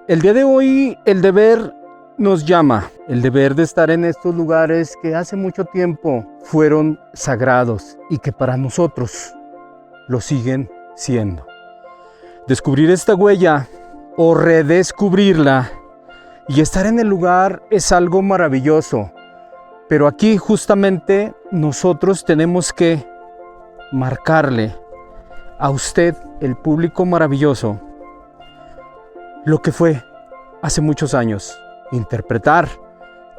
El día de hoy el deber nos llama, el deber de estar en estos lugares que hace mucho tiempo fueron sagrados y que para nosotros lo siguen siendo. Descubrir esta huella o redescubrirla y estar en el lugar es algo maravilloso, pero aquí justamente nosotros tenemos que marcarle a usted, el público maravilloso, lo que fue hace muchos años. Interpretar,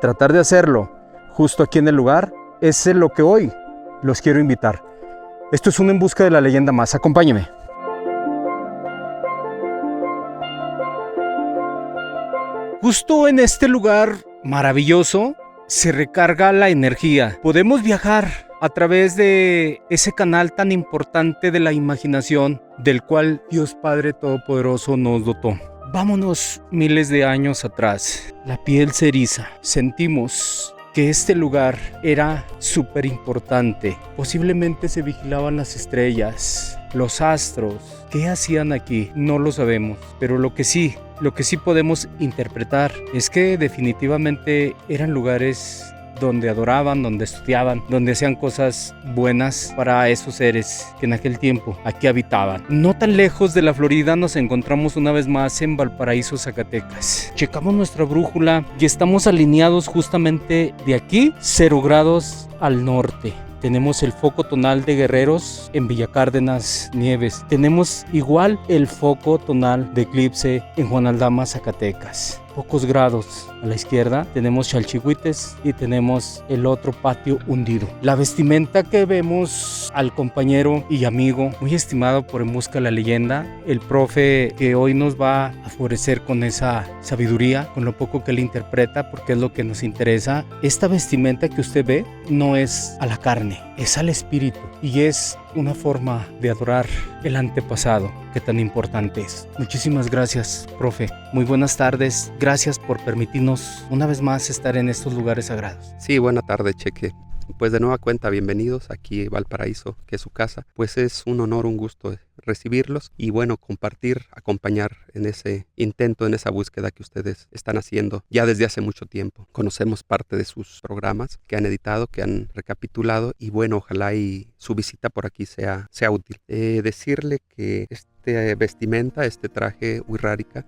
tratar de hacerlo justo aquí en el lugar, es lo que hoy los quiero invitar. Esto es un En Busca de la Leyenda más. Acompáñeme. Justo en este lugar maravilloso se recarga la energía. Podemos viajar a través de ese canal tan importante de la imaginación del cual Dios Padre Todopoderoso nos dotó. Vámonos miles de años atrás. La piel se eriza. Sentimos que este lugar era súper importante. Posiblemente se vigilaban las estrellas, los astros. ¿Qué hacían aquí? No lo sabemos. Pero lo que sí podemos interpretar es que definitivamente eran lugares donde adoraban, donde estudiaban, donde hacían cosas buenas para esos seres que en aquel tiempo aquí habitaban. No tan lejos de la Florida nos encontramos una vez más en Valparaíso, Zacatecas. Checamos nuestra brújula y estamos alineados justamente de aquí, 0 grados al norte. Tenemos el foco tonal de Guerreros en Villa Cárdenas, Nieves. Tenemos igual el foco tonal de eclipse en Juan Aldama, Zacatecas. Pocos grados a la izquierda tenemos Chalchihuites y tenemos el otro patio hundido. La vestimenta que vemos al compañero y amigo muy estimado por En Busca de la Leyenda, el profe que hoy nos va a favorecer con esa sabiduría, con lo poco que él interpreta, porque es lo que nos interesa. Esta vestimenta que usted ve no es a la carne, es al espíritu y es una forma de adorar el antepasado que tan importante es. Muchísimas gracias, profe. Muy buenas tardes. Gracias por permitirnos una vez más estar en estos lugares sagrados. Sí, buena tarde, Cheque. Pues de nueva cuenta, bienvenidos aquí a Valparaíso, que es su casa. Pues es un honor, un gusto recibirlos y bueno, compartir, acompañar en ese intento, en esa búsqueda que ustedes están haciendo ya desde hace mucho tiempo. Conocemos parte de sus programas que han editado, que han recapitulado y bueno, ojalá y su visita por aquí sea útil. Decirle que vestimenta, este traje wixárika,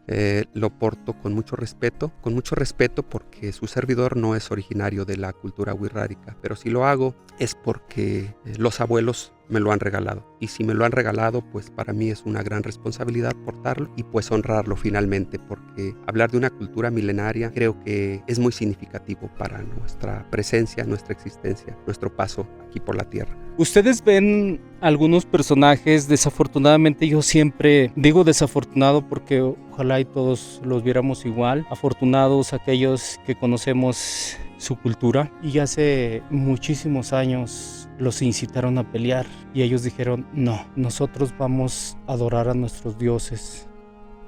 lo porto con mucho respeto porque su servidor no es originario de la cultura wixárika, pero si lo hago es porque los abuelos me lo han regalado y si me lo han regalado pues para mí es una gran responsabilidad portarlo y pues honrarlo finalmente, porque hablar de una cultura milenaria creo que es muy significativo para nuestra presencia, nuestra existencia, nuestro paso aquí por la tierra. Ustedes ven algunos personajes, desafortunadamente yo siempre digo desafortunado porque ojalá y todos los viéramos igual, afortunados aquellos que conocemos su cultura y hace muchísimos años los incitaron a pelear y ellos dijeron no, nosotros vamos a adorar a nuestros dioses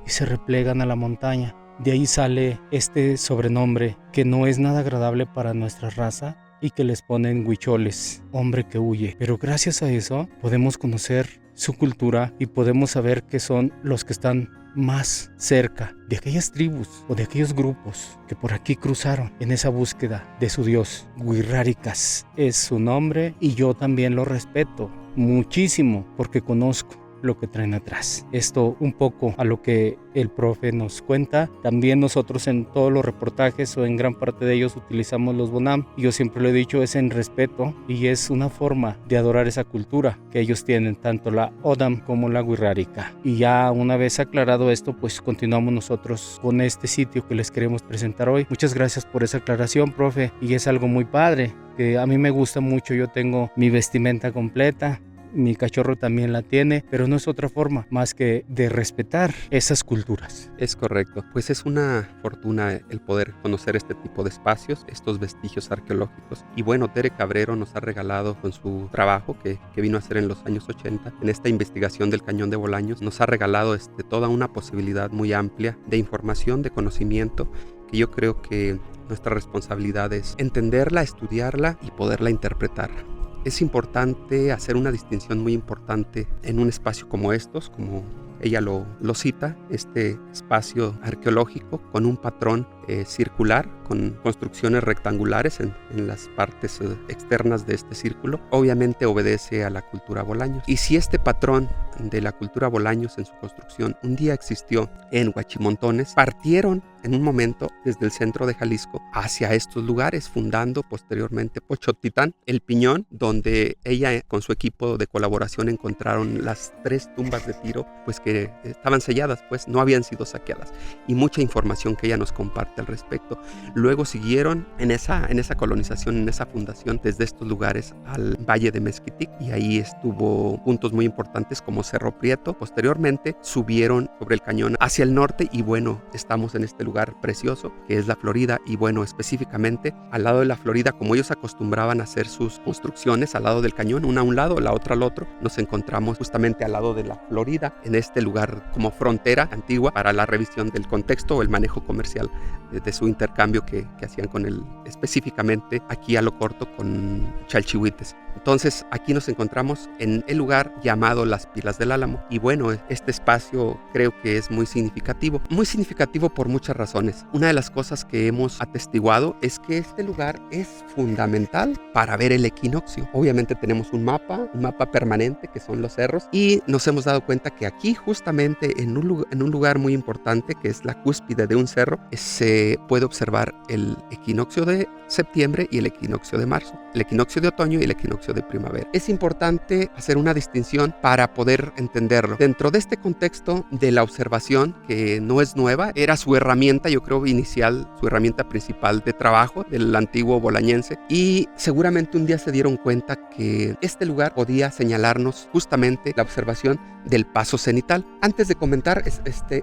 y se replegan a la montaña. De ahí sale este sobrenombre que no es nada agradable para nuestra raza y que les ponen huicholes, hombre que huye. Pero gracias a eso podemos conocer su cultura y podemos saber que son los que están más cerca de aquellas tribus o de aquellos grupos que por aquí cruzaron en esa búsqueda de su dios. Wixárikas es su nombre y yo también lo respeto muchísimo porque conozco lo que traen atrás. Esto un poco a lo que el profe nos cuenta. También nosotros en todos los reportajes o en gran parte de ellos utilizamos los bonam y yo siempre lo he dicho, es en respeto y es una forma de adorar esa cultura que ellos tienen, tanto la Odam como la wixárika. Y ya una vez aclarado esto, pues continuamos nosotros con este sitio que les queremos presentar hoy. Muchas gracias por esa aclaración, profe, y es algo muy padre que a mí me gusta mucho. Yo tengo mi vestimenta completa, mi cachorro también la tiene, pero no es otra forma más que de respetar esas culturas. Es correcto, pues es una fortuna el poder conocer este tipo de espacios, estos vestigios arqueológicos. Y bueno, Tere Cabrero nos ha regalado con su trabajo que vino a hacer en los años 80, en esta investigación del Cañón de Bolaños, nos ha regalado toda una posibilidad muy amplia de información, de conocimiento, que yo creo que nuestra responsabilidad es entenderla, estudiarla y poderla interpretar. Es importante hacer una distinción muy importante en un espacio como estos, como ella lo cita, este espacio arqueológico con un patrón circular, con construcciones rectangulares en las partes externas de este círculo, obviamente obedece a la cultura Bolaños. Y si este patrón de la cultura Bolaños en su construcción un día existió en Huachimontones, partieron en un momento desde el centro de Jalisco hacia estos lugares, fundando posteriormente Pochotitlán, El Piñón, donde ella con su equipo de colaboración encontraron las 3 tumbas de Tiro, pues que estaban selladas, pues no habían sido saqueadas, y mucha información que ella nos comparte al respecto. Luego siguieron en esa colonización, en esa fundación, desde estos lugares al Valle de Mezquitic, y ahí estuvo puntos muy importantes como Cerro Prieto. Posteriormente subieron sobre el cañón hacia el norte, y bueno, estamos en este lugar precioso que es la Florida. Y bueno, específicamente al lado de la Florida, como ellos acostumbraban a hacer sus construcciones al lado del cañón, una a un lado, la otra al otro, nos encontramos justamente al lado de la Florida, en este lugar como frontera antigua para la revisión del contexto o el manejo comercial de su intercambio que hacían con él, específicamente aquí a lo corto con Chalchihuites. Entonces aquí nos encontramos en el lugar llamado Las Pilas del Álamo, y bueno, este espacio creo que es muy significativo por muchas razones. Una de las cosas que hemos atestiguado es que este lugar es fundamental para ver el equinoccio. Obviamente tenemos un mapa permanente que son los cerros, y nos hemos dado cuenta que aquí justamente en un lugar muy importante que es la cúspide de un cerro se puede observar el equinoccio de septiembre y el equinoccio de marzo, el equinoccio de otoño y el equinoccio de primavera. Es importante hacer una distinción para poder entenderlo. Dentro de este contexto de la observación, que no es nueva, era su herramienta, yo creo, inicial, su herramienta principal de trabajo del antiguo bolañense, y seguramente un día se dieron cuenta que este lugar podía señalarnos justamente la observación del paso cenital. Antes de comentar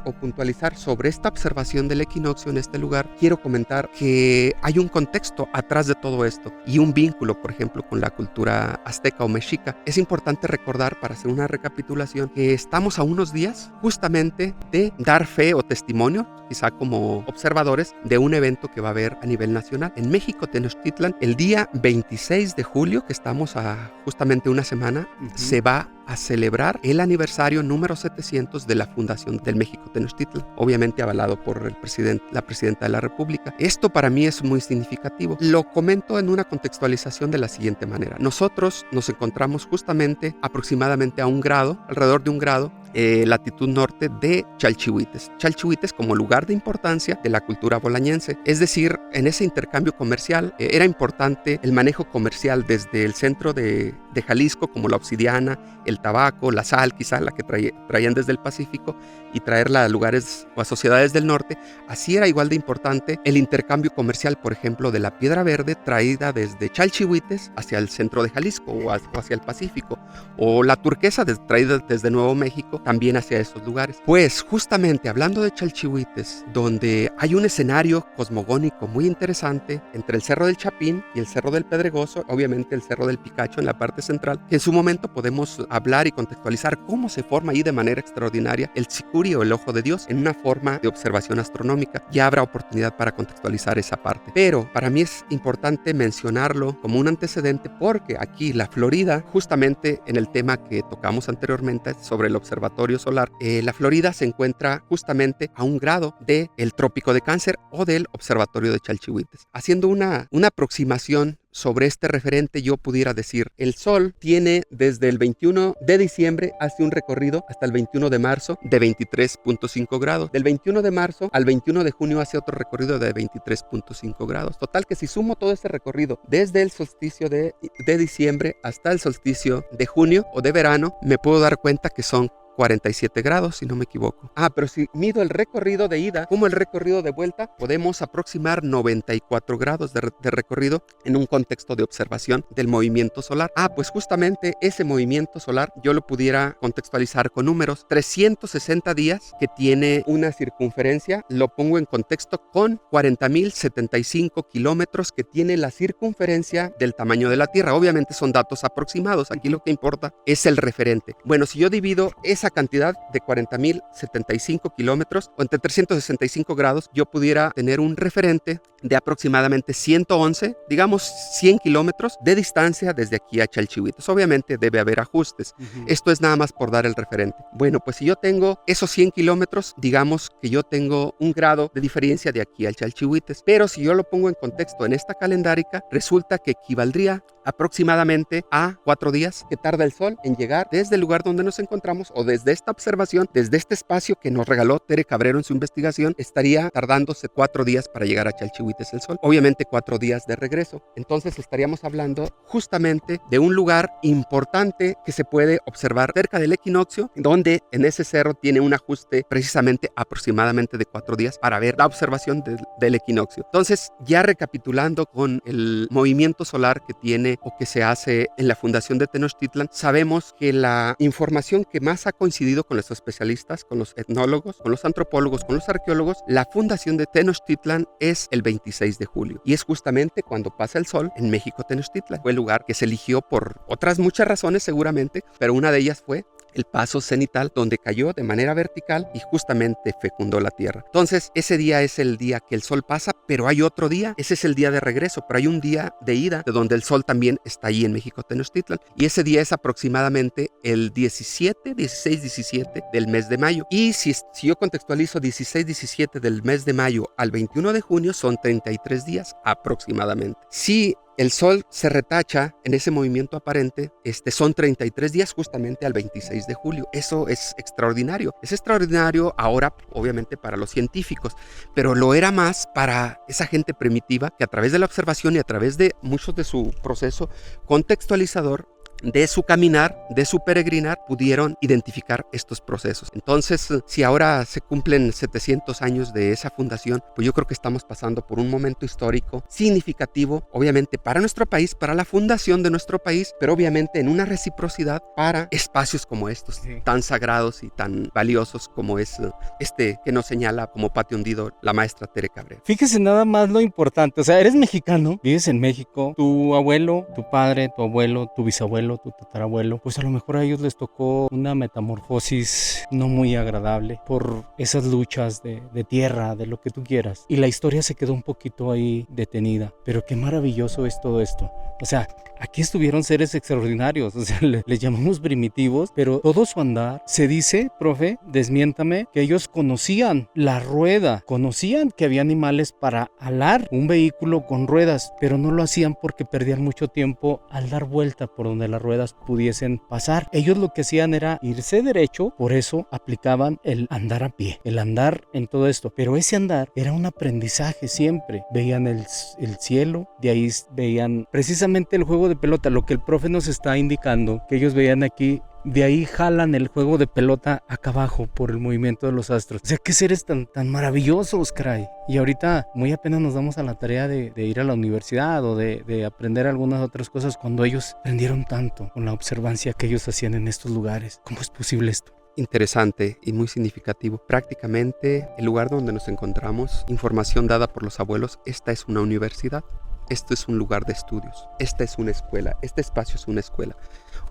o puntualizar sobre esta observación del equinoccio en este lugar, quiero comentar que hay un contexto atrás de todo esto y un vínculo, por ejemplo, con la cultura azteca o mexica. Es importante recordar, para hacer una recapitulación, que estamos a unos días justamente de dar fe o testimonio, quizá como observadores, de un evento que va a haber a nivel nacional. En México, Tenochtitlan, el día 26 de julio, que estamos a justamente una semana, se va a celebrar el aniversario número 700 de la fundación del México Tenochtitlan, obviamente avalado por la presidenta de la República. Esto para mí es muy significativo. Lo comento en una contextualización de la siguiente manera. Nosotros nos encontramos justamente aproximadamente a alrededor de un grado, latitud norte de Chalchihuites. Chalchihuites como lugar de importancia de la cultura bolañense. Es decir, en ese intercambio comercial era importante el manejo comercial desde el centro de Jalisco, como la obsidiana, el tabaco, la sal, quizá la que traían desde el Pacífico, y traerla a lugares o a sociedades del norte. Así era igual de importante el intercambio comercial, por ejemplo, de la piedra verde traída desde Chalchihuites hacia el centro de Jalisco o hacia el Pacífico, o la turquesa traída desde Nuevo México también hacia esos lugares. Pues justamente hablando de Chalchihuites, donde hay un escenario cosmogónico muy interesante entre el Cerro del Chapín y el Cerro del Pedregoso, obviamente el Cerro del Picacho en la parte central, que en su momento podemos hablar y contextualizar cómo se forma ahí de manera extraordinaria el Tsicurí o el Ojo de Dios en una forma de observación astronómica. Ya habrá oportunidad para contextualizar esa parte, pero para mí es importante mencionarlo como un antecedente, porque aquí la Florida, justamente en el tema que tocamos anteriormente sobre el observatorio solar, la Florida se encuentra justamente a un grado del Trópico de Cáncer o del observatorio de Chalchihuites. Haciendo una aproximación sobre este referente, yo pudiera decir, el Sol tiene desde el 21 de diciembre hace un recorrido hasta el 21 de marzo de 23.5 grados. Del 21 de marzo al 21 de junio hace otro recorrido de 23.5 grados. Total que si sumo todo ese recorrido desde el solsticio de diciembre hasta el solsticio de junio o de verano, me puedo dar cuenta que son 47 grados, si no me equivoco. Pero si mido el recorrido de ida como el recorrido de vuelta, podemos aproximar 94 grados de recorrido en un contexto de observación del movimiento solar. Pues justamente ese movimiento solar yo lo pudiera contextualizar con números. 360 días que tiene una circunferencia, lo pongo en contexto con 40.075 kilómetros que tiene la circunferencia del tamaño de la Tierra. Obviamente son datos aproximados, aquí lo que importa es el referente. Bueno, si yo divido esa esa cantidad de 40.075 kilómetros o entre 365 grados, yo pudiera tener un referente de aproximadamente 111, digamos 100 kilómetros de distancia desde aquí a Chalchihuites. Obviamente debe haber ajustes. Esto es nada más por dar el referente. Bueno, pues si yo tengo esos 100 kilómetros, digamos que yo tengo un grado de diferencia de aquí al Chalchihuites. Pero si yo lo pongo en contexto en esta calendárica, resulta que equivaldría aproximadamente a 4 días que tarda el sol en llegar desde el lugar donde nos encontramos o desde esta observación, desde este espacio que nos regaló Tere Cabrero en su investigación, estaría tardándose 4 días para llegar a Chalchihuites el sol. Obviamente 4 días de regreso. Entonces estaríamos hablando justamente de un lugar importante que se puede observar cerca del equinoccio, donde en ese cerro tiene un ajuste precisamente aproximadamente de 4 días para ver la observación del equinoccio. Entonces, ya recapitulando con el movimiento solar que tiene o que se hace en la fundación de Tenochtitlan, sabemos que la información que más ha coincidido con los especialistas, con los etnólogos, con los antropólogos, con los arqueólogos, la fundación de Tenochtitlan es el 26 de julio y es justamente cuando pasa el sol en México Tenochtitlan. Fue el lugar que se eligió por otras muchas razones seguramente, pero una de ellas fue el paso cenital donde cayó de manera vertical y justamente fecundó la tierra. Entonces ese día es el día que el sol pasa, pero hay otro día, ese es el día de regreso, pero hay un día de ida de donde el sol también está ahí en México Tenochtitlan y ese día es aproximadamente el 16-17 del mes de mayo. Y si yo contextualizo 16-17 del mes de mayo al 21 de junio son 33 días aproximadamente. Si el sol se retacha en ese movimiento aparente, son 33 días justamente al 26 de julio. Eso es extraordinario. Es extraordinario ahora, obviamente, para los científicos, pero lo era más para esa gente primitiva que a través de la observación y a través de muchos de su proceso contextualizador, de su caminar, de su peregrinar, pudieron identificar estos procesos. Entonces, si ahora se cumplen 700 años de esa fundación, pues yo creo que estamos pasando por un momento histórico significativo, obviamente para nuestro país, para la fundación de nuestro país, pero obviamente en una reciprocidad para espacios como estos, tan sagrados y tan valiosos como es que nos señala como patio hundido la maestra Tere Cabrera. Fíjese nada más lo importante, o sea, eres mexicano, vives en México, tu abuelo, tu padre, tu abuelo, tu bisabuelo, tu tatarabuelo, pues a lo mejor a ellos les tocó una metamorfosis no muy agradable por esas luchas de tierra, de lo que tú quieras. Y la historia se quedó un poquito ahí detenida. Pero qué maravilloso es todo esto. O sea, aquí estuvieron seres extraordinarios, o sea, les llamamos primitivos, pero todo su andar, se dice, profe, desmiéntame, que ellos conocían la rueda, conocían que había animales para alar un vehículo con ruedas, pero no lo hacían porque perdían mucho tiempo al dar vuelta por donde las ruedas pudiesen pasar. Ellos lo que hacían era irse derecho, por eso aplicaban el andar a pie, el andar en todo esto, pero ese andar era un aprendizaje siempre. Veían el cielo, de ahí veían precisamente el juego de pelota, lo que el profe nos está indicando, que ellos veían aquí. De ahí jalan el juego de pelota acá abajo por el movimiento de los astros. O sea, qué seres tan maravillosos, caray. Y ahorita muy apenas nos damos a la tarea de ir a la universidad o de aprender algunas otras cosas cuando ellos aprendieron tanto con la observancia que ellos hacían en estos lugares. ¿Cómo es posible esto? Interesante y muy significativo. Prácticamente el lugar donde nos encontramos, información dada por los abuelos, esta es una universidad. Esto es un lugar de estudios, esta es una escuela, este espacio es una escuela.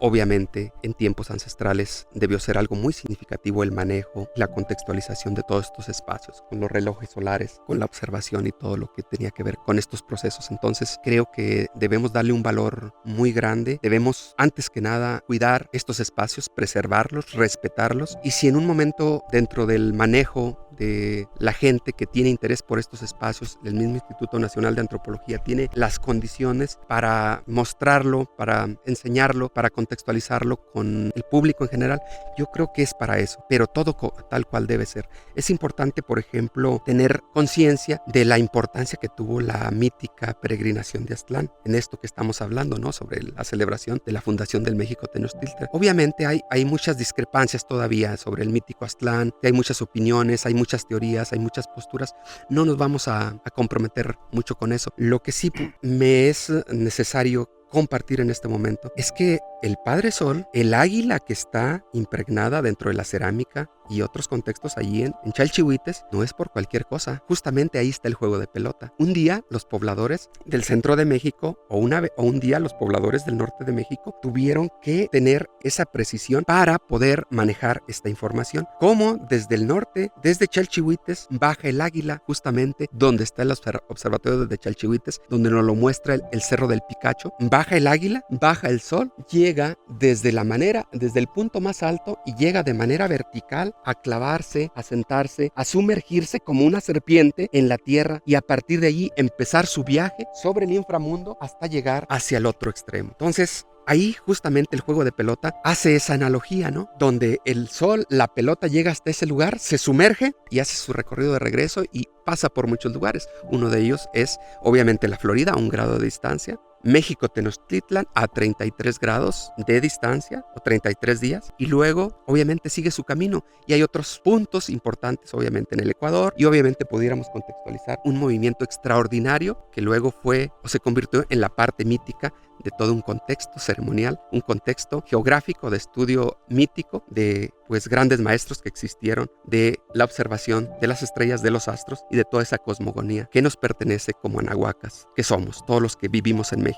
Obviamente, en tiempos ancestrales debió ser algo muy significativo el manejo, la contextualización de todos estos espacios, con los relojes solares, con la observación y todo lo que tenía que ver con estos procesos. Entonces, creo que debemos darle un valor muy grande. Debemos, antes que nada, cuidar estos espacios, preservarlos, respetarlos. Y si en un momento dentro del manejo de la gente que tiene interés por estos espacios, el mismo Instituto Nacional de Antropología tiene las condiciones para mostrarlo, para enseñarlo, para contextualizarlo con el público en general, yo creo que es para eso, pero todo tal cual debe ser. Es importante, por ejemplo, tener conciencia de la importancia que tuvo la mítica peregrinación de Aztlán, en esto que estamos hablando, ¿no? Sobre la celebración de la fundación del México Tenochtitlan. Obviamente hay muchas discrepancias todavía sobre el mítico Aztlán, hay muchas opiniones, hay muchas teorías, hay muchas posturas. No nos vamos a comprometer mucho con eso. Lo que sí me es necesario compartir en este momento es que el Padre Sol, el águila que está impregnada dentro de la cerámica, y otros contextos allí en Chalchihuites, no es por cualquier cosa. Justamente ahí está el juego de pelota. Un día los pobladores del centro de México o un día los pobladores del norte de México tuvieron que tener esa precisión para poder manejar esta información. Como desde el norte, desde Chalchihuites, baja el águila, justamente donde está el observatorio de Chalchihuites, donde nos lo muestra el Cerro del Picacho. Baja el águila, baja el sol, llega desde el punto más alto y llega de manera vertical a clavarse, a sentarse, a sumergirse como una serpiente en la tierra y a partir de allí empezar su viaje sobre el inframundo hasta llegar hacia el otro extremo. Entonces, ahí justamente el juego de pelota hace esa analogía, ¿no? Donde el sol, la pelota llega hasta ese lugar, se sumerge y hace su recorrido de regreso y pasa por muchos lugares. Uno de ellos es obviamente la Florida, a 1 grado de distancia. México Tenochtitlan a 33 grados de distancia o 33 días y luego obviamente sigue su camino y hay otros puntos importantes obviamente en el Ecuador y obviamente pudiéramos contextualizar un movimiento extraordinario que luego fue o se convirtió en la parte mítica de todo un contexto ceremonial, un contexto geográfico de estudio mítico de pues grandes maestros que existieron de la observación de las estrellas, de los astros y de toda esa cosmogonía que nos pertenece como anahuacas, que somos todos los que vivimos en México.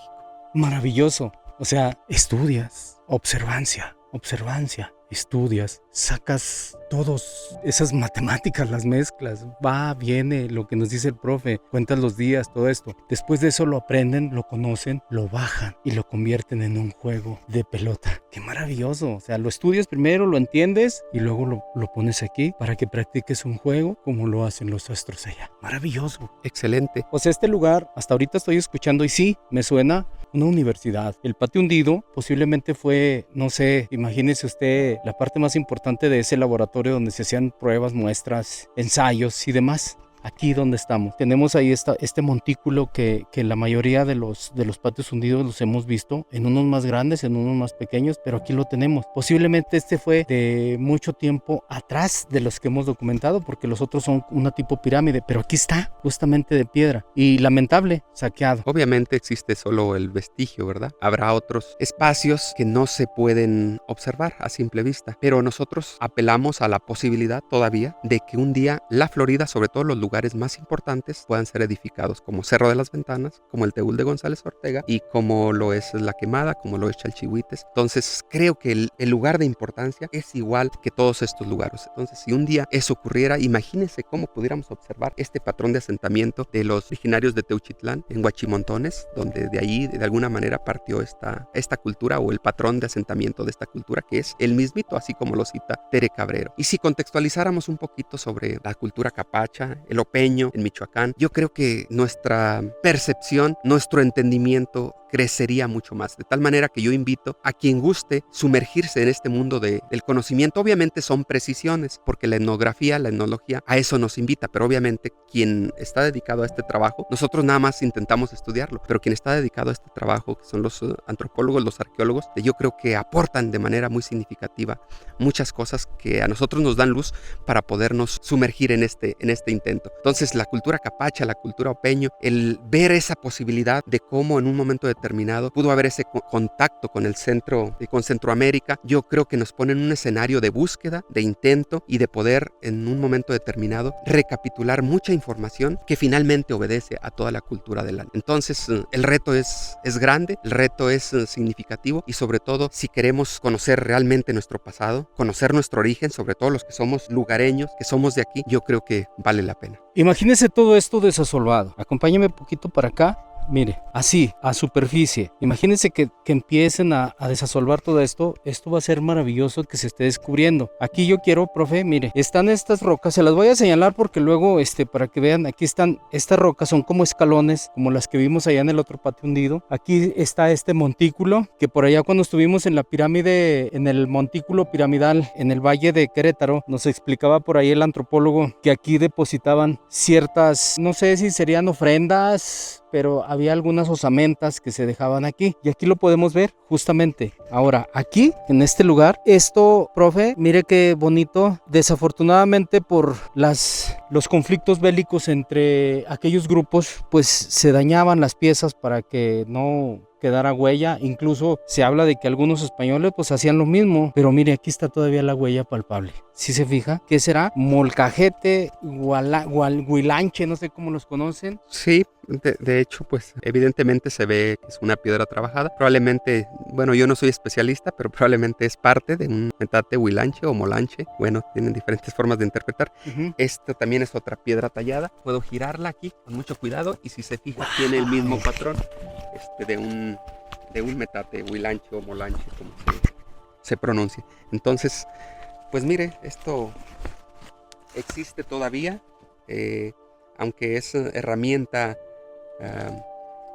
Maravilloso. O sea, estudias, observancia, estudias, sacas todas esas matemáticas, las mezclas, va, viene, lo que nos dice el profe, cuentas los días, todo esto. Después de eso lo aprenden, lo conocen, lo bajan y lo convierten en un juego de pelota. ¡Qué maravilloso! O sea, lo estudias primero, lo entiendes y luego lo pones aquí para que practiques un juego como lo hacen los astros allá. ¡Maravilloso! Excelente. O sea, este lugar, hasta ahorita estoy escuchando y sí, me suena una universidad. El patio hundido posiblemente fue, no sé, imagínese usted la parte más importante de ese laboratorio donde se hacían pruebas, muestras, ensayos y demás. Aquí donde estamos. Tenemos ahí este montículo que la mayoría de los patios hundidos los hemos visto, en unos más grandes, en unos más pequeños, pero aquí lo tenemos. Posiblemente este fue de mucho tiempo atrás de los que hemos documentado, porque los otros son una tipo pirámide, pero aquí está, justamente de piedra. Y lamentable, saqueado. Obviamente existe solo el vestigio, ¿verdad? Habrá otros espacios que no se pueden observar a simple vista, pero nosotros apelamos a la posibilidad todavía de que un día la Florida, sobre todo los lugares más importantes, puedan ser edificados, como Cerro de las Ventanas, como el Teúl de González Ortega y como lo es La Quemada, como lo es Chalchihuites. Entonces creo que el lugar de importancia es igual que todos estos lugares. Entonces si un día eso ocurriera, imagínense cómo pudiéramos observar este patrón de asentamiento de los originarios de Teuchitlán en Huachimontones, donde de ahí de alguna manera partió esta cultura o el patrón de asentamiento de esta cultura, que es el mismito, así como lo cita Tere Cabrero. Y si contextualizáramos un poquito sobre la cultura capacha, el opeño en Michoacán, yo creo que nuestra percepción, nuestro entendimiento crecería mucho más, de tal manera que yo invito a quien guste sumergirse en este mundo del conocimiento. Obviamente son precisiones, porque la etnografía, la etnología, a eso nos invita, pero obviamente quien está dedicado a este trabajo, nosotros nada más intentamos estudiarlo, pero quien está dedicado a este trabajo, que son los antropólogos, los arqueólogos, yo creo que aportan de manera muy significativa muchas cosas que a nosotros nos dan luz para podernos sumergir en este intento. Entonces la cultura capacha, la cultura opeño, el ver esa posibilidad de cómo en un momento determinado pudo haber ese contacto con el centro y con Centroamérica, yo creo que nos pone en un escenario de búsqueda, de intento y de poder en un momento determinado recapitular mucha información que finalmente obedece a toda la cultura del año. Entonces el reto es grande, el reto es significativo y sobre todo si queremos conocer realmente nuestro pasado, conocer nuestro origen, sobre todo los que somos lugareños, que somos de aquí, yo creo que vale la pena. Imagínese todo esto desasolvado. Acompáñeme un poquito para acá. Mire, así, a superficie. Imagínense que empiecen a desasolvar todo esto. Esto va a ser maravilloso que se esté descubriendo. Aquí yo quiero, profe, mire, están estas rocas. Se las voy a señalar porque luego, para que vean, aquí están, estas rocas son como escalones, como las que vimos allá en el otro patio hundido. Aquí está este montículo, que por allá cuando estuvimos en la pirámide, en el montículo piramidal, en el Valle de Querétaro, nos explicaba por ahí el antropólogo que aquí depositaban ciertas, no sé si serían ofrendas, pero había algunas osamentas que se dejaban aquí y aquí lo podemos ver justamente. Ahora aquí en este lugar, esto, profe, mire qué bonito. Desafortunadamente por los conflictos bélicos entre aquellos grupos, pues se dañaban las piezas para que no quedara huella. Incluso se habla de que algunos españoles pues hacían lo mismo, pero mire, aquí está todavía la huella palpable. ¿Sí se fija? ¿Qué será? Molcajete, huilanche, no sé cómo los conocen. Sí, de hecho, pues evidentemente se ve que es una piedra trabajada. Probablemente, bueno, yo no soy especialista, pero probablemente es parte de un metate huilanche o molanche. Bueno, tienen diferentes formas de interpretar. Esto también es otra piedra tallada. Puedo girarla aquí con mucho cuidado y si se fija tiene el mismo patrón de un metate huilanche o molanche, como se pronuncia. Entonces, pues mire, esto existe todavía, aunque es herramienta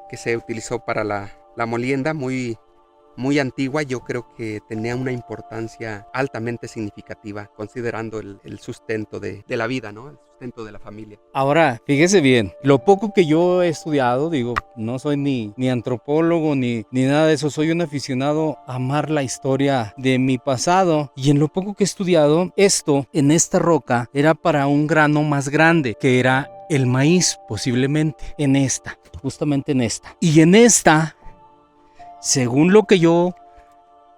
que se utilizó para la molienda muy antigua. Yo creo que tenía una importancia altamente significativa, considerando el sustento de la vida, ¿no? El sustento de la familia. Ahora, fíjese bien, lo poco que yo he estudiado, digo, no soy ni antropólogo ni nada de eso, soy un aficionado a amar la historia de mi pasado, y en lo poco que he estudiado, esto en esta roca era para un grano más grande, que era el maíz, posiblemente, justamente en esta. Y en esta, según lo que yo,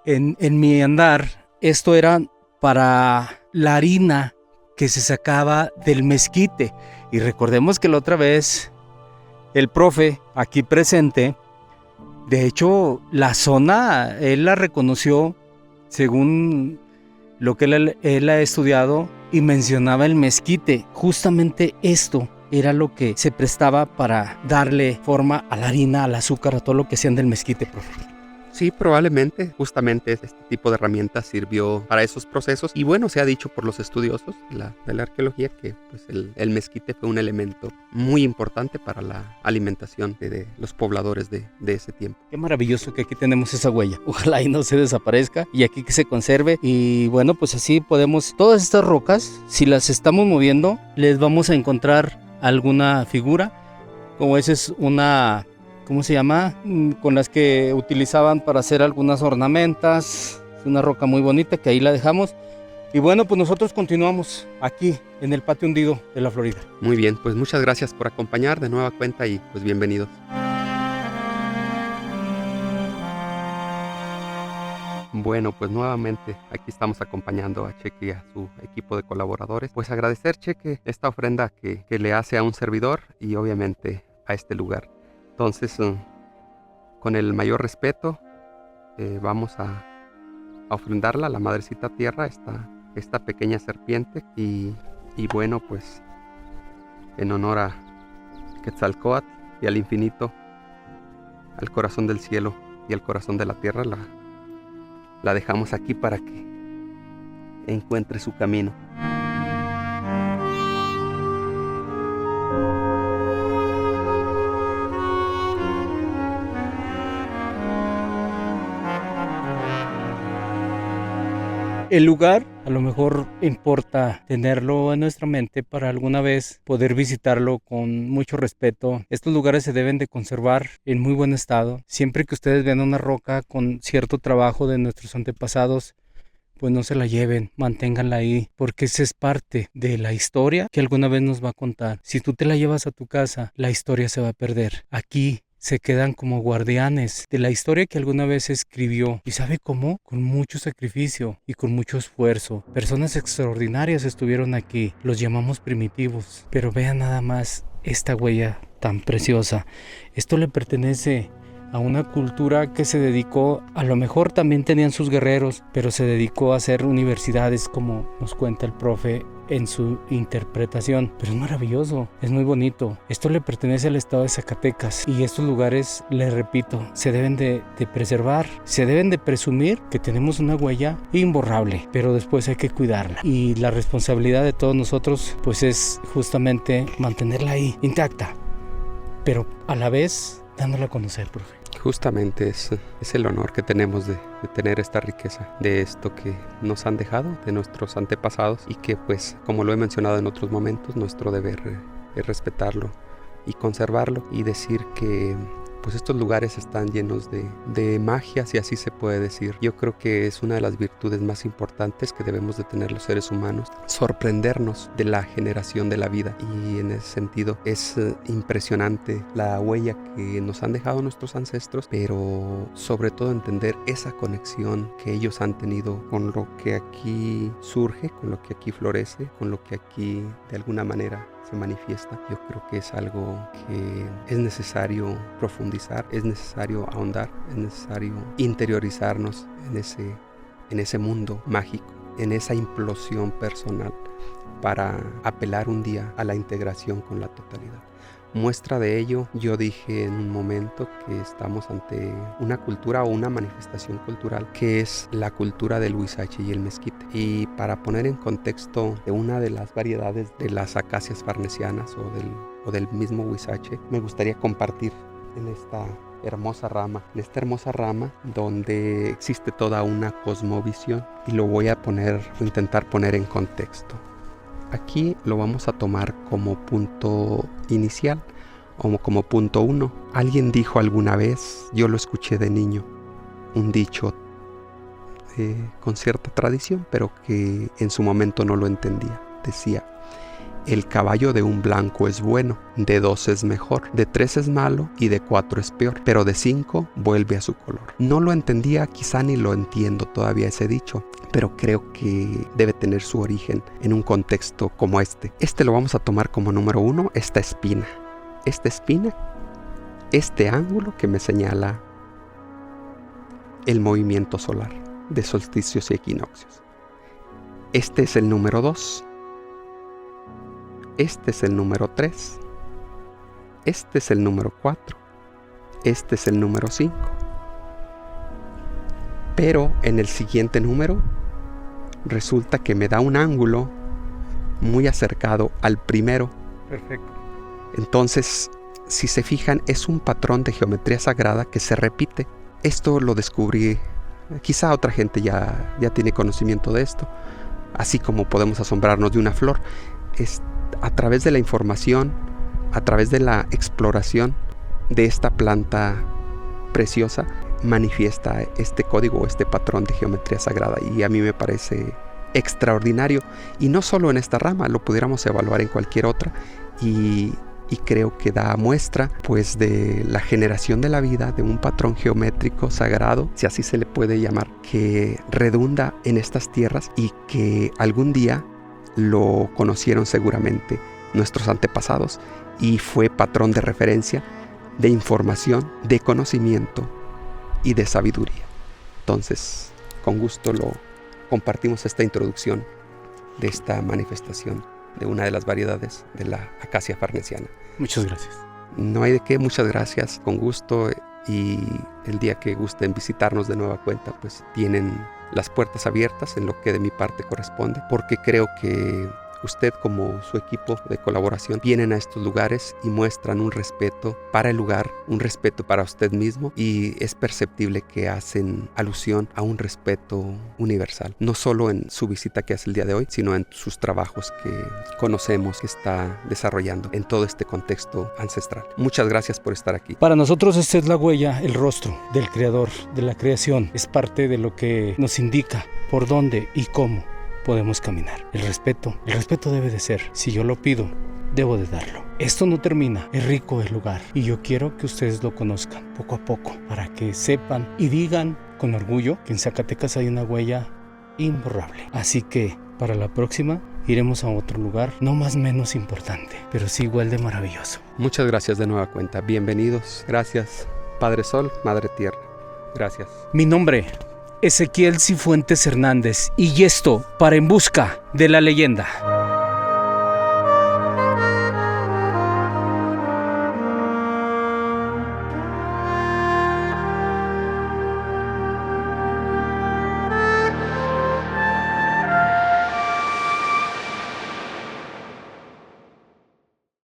en mi andar, esto era para la harina que se sacaba del mezquite. Y recordemos que la otra vez, el profe aquí presente, de hecho, la zona, él la reconoció según lo que él ha estudiado, y mencionaba el mezquite. Justamente esto era lo que se prestaba para darle forma a la harina, al azúcar, a todo lo que hacían del mezquite, profe. Sí, probablemente, justamente este tipo de herramientas sirvió para esos procesos. Y bueno, se ha dicho por los estudiosos de la arqueología que pues, el mezquite fue un elemento muy importante para la alimentación de los pobladores de ese tiempo. Qué maravilloso que aquí tenemos esa huella. Ojalá y no se desaparezca y aquí que se conserve. Y bueno, pues así podemos, todas estas rocas, si las estamos moviendo, les vamos a encontrar alguna figura, como esa es una... ¿cómo se llama? Con las que utilizaban para hacer algunas ornamentas. Es una roca muy bonita que ahí la dejamos. Y bueno, pues nosotros continuamos aquí en el patio hundido de la Florida. Muy bien, pues muchas gracias por acompañar de nueva cuenta y pues bienvenidos. Bueno, pues nuevamente aquí estamos acompañando a Cheque y a su equipo de colaboradores. Pues agradecer, Cheque, esta ofrenda que le hace a un servidor y obviamente a este lugar. Entonces, con el mayor respeto, vamos a ofrendarla a la Madrecita Tierra, esta pequeña serpiente. Y bueno, pues en honor a Quetzalcóatl y al infinito, al corazón del cielo y al corazón de la tierra, la dejamos aquí para que encuentre su camino. El lugar a lo mejor importa tenerlo en nuestra mente para alguna vez poder visitarlo con mucho respeto. Estos lugares se deben de conservar en muy buen estado. Siempre que ustedes vean una roca con cierto trabajo de nuestros antepasados, pues no se la lleven, manténganla ahí, porque esa es parte de la historia que alguna vez nos va a contar. Si tú te la llevas a tu casa, la historia se va a perder. Aquí se quedan como guardianes de la historia que alguna vez se escribió. ¿Y sabe cómo? Con mucho sacrificio y con mucho esfuerzo. Personas extraordinarias estuvieron aquí. Los llamamos primitivos. Pero vean nada más esta huella tan preciosa. Esto le pertenece a una cultura que se dedicó, a lo mejor también tenían sus guerreros, pero se dedicó a hacer universidades, como nos cuenta el profe en su interpretación. Pero es maravilloso, es muy bonito. Esto le pertenece al estado de Zacatecas y estos lugares, les repito, se deben de preservar, se deben de presumir que tenemos una huella imborrable, pero después hay que cuidarla. Y la responsabilidad de todos nosotros pues es justamente mantenerla ahí intacta, pero a la vez dándola a conocer, profe. Justamente es el honor que tenemos de tener esta riqueza, de esto que nos han dejado, de nuestros antepasados, y que pues, como lo he mencionado en otros momentos, nuestro deber es respetarlo y conservarlo y decir que pues estos lugares están llenos de magia, si así se puede decir. Yo creo que es una de las virtudes más importantes que debemos de tener los seres humanos, sorprendernos de la generación de la vida, y en ese sentido es impresionante la huella que nos han dejado nuestros ancestros, pero sobre todo entender esa conexión que ellos han tenido con lo que aquí surge, con lo que aquí florece, con lo que aquí de alguna manera se manifiesta. Yo creo que es algo que es necesario profundizar, es necesario ahondar, es necesario interiorizarnos en ese mundo mágico, en esa implosión personal, para apelar un día a la integración con la totalidad. Muestra de ello, yo dije en un momento que estamos ante una cultura o una manifestación cultural que es la cultura del huizache y el mezquite. Y para poner en contexto de una de las variedades de las acacias farnesianas o del mismo huizache, me gustaría compartir en esta hermosa rama donde existe toda una cosmovisión, y lo voy a intentar poner en contexto. Aquí lo vamos a tomar como punto inicial o como punto 1. Alguien dijo alguna vez, yo lo escuché de niño, un dicho con cierta tradición, pero que en su momento no lo entendía. Decía: el caballo de un blanco es bueno, de 2 es mejor, de 3 es malo y de 4 es peor, pero de 5 vuelve a su color. No lo entendía, quizá ni lo entiendo todavía ese dicho, pero creo que debe tener su origen en un contexto como este. Lo vamos a tomar como número 1, esta espina, este ángulo que me señala el movimiento solar de solsticios y equinoccios. Este es el número 2. Este es el número 3, este es el número 4, este es el número 5. Pero en el siguiente número resulta que me da un ángulo muy acercado al primero. Perfecto. Entonces, si se fijan, es un patrón de geometría sagrada que se repite. Esto lo descubrí, quizá otra gente ya tiene conocimiento de esto, así como podemos asombrarnos de una flor. A través de la información, a través de la exploración de esta planta preciosa, manifiesta este código, este patrón de geometría sagrada, y a mí me parece extraordinario. Y no solo en esta rama, lo pudiéramos evaluar en cualquier otra, y creo que da muestra pues de la generación de la vida, de un patrón geométrico sagrado, si así se le puede llamar, que redunda en estas tierras y que algún día lo conocieron seguramente nuestros antepasados, y fue patrón de referencia, de información, de conocimiento y de sabiduría. Entonces, con gusto lo compartimos, esta introducción de esta manifestación de una de las variedades de la acacia farnesiana. Muchas gracias. No hay de qué, muchas gracias, con gusto, y el día que gusten visitarnos de nueva cuenta, pues tienen las puertas abiertas en lo que de mi parte corresponde, porque creo que usted, como su equipo de colaboración, vienen a estos lugares y muestran un respeto para el lugar, un respeto para usted mismo, y es perceptible que hacen alusión a un respeto universal, no solo en su visita que hace el día de hoy, sino en sus trabajos que conocemos que está desarrollando en todo este contexto ancestral. Muchas gracias por estar aquí. Para nosotros esta es la huella, el rostro del creador, de la creación. Es parte de lo que nos indica por dónde y cómo podemos caminar. El respeto debe de ser. Si yo lo pido, debo de darlo. Esto no termina, es rico el lugar, y yo quiero que ustedes lo conozcan poco a poco, para que sepan y digan con orgullo que en Zacatecas hay una huella imborrable. Así que para la próxima iremos a otro lugar, no más menos importante, pero sí igual de maravilloso. Muchas gracias de nueva cuenta, bienvenidos. Gracias, Padre Sol, Madre Tierra. Gracias. Mi nombre, Ezequiel Cifuentes Hernández, y esto para En Busca de la Leyenda.